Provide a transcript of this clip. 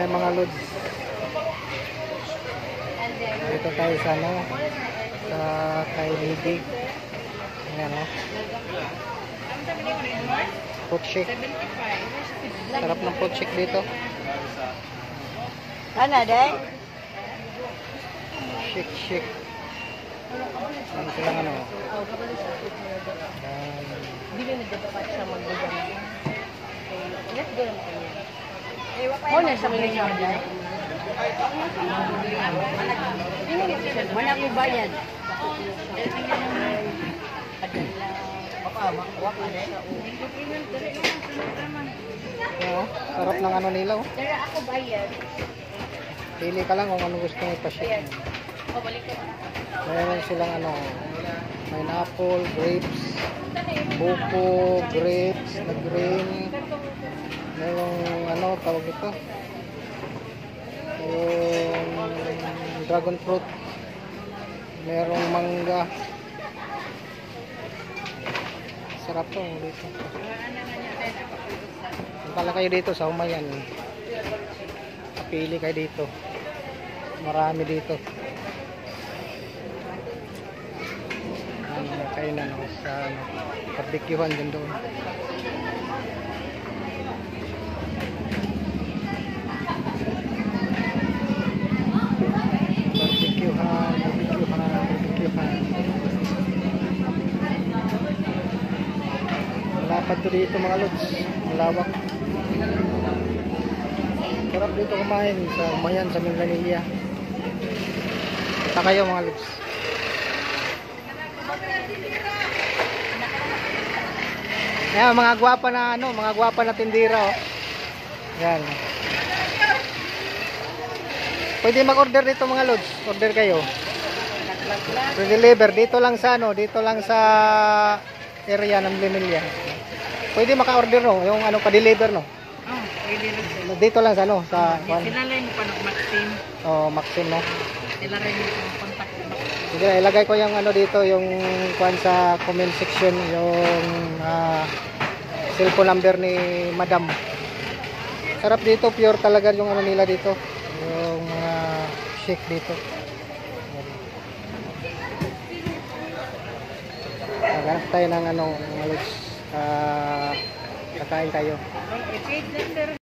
tayo mga lods. Dito tayo sa ano, sa kay Lady. Ayan o. Fruit shake. Sarap ng fruit shake dito. Ano, Dek? Shake. Ayan silang ano. Hindi na nagdapat siya magdagan. Let's go naman kanya. Oh, nasa mga niya, Dek? Wala ko bayad. Sarap ng ano nila. Pero ako bayad. Pili ka lang kung ano gusto mo ipa-shake. Meron silang ano, pineapple, grapes, buko, grapes, na green. Merong ano, tawag ito. Yung dragon fruit. Merong mangga. Sarap to dito. Punta kayo dito sa Humayan. Pili kayo dito. Marami dito. Kayo na no, sa ano, barbecuehan din doon. Barbecuehan. Malapad to dito mga lods. Malawak. Sarap dito kumain sa Humayan, sa Minglanilla. Punta kayo mga lods. Ayan, mga gwapa na ano, mga gwapa na tindira oh. Yan. Pwede mag-order dito mga lods. Order kayo. Pre-deliver dito lang sa ano, dito lang sa area ng Minglanilla. Pwede maka-order no, yung ano pa-deliver no. Oh, pwede rin sila. Dito lang sa ano, sa Sila rin pa Maxim. oh, Maxim no. Sila rin yung contact. Sige, ilagay ko yung ano dito, yung kuan sa comment section, yung cellphone number ni Madam. Sarap dito, pure talaga yung ano nila dito, yung shake dito. Maghanap tayo ng ano, kakain tayo.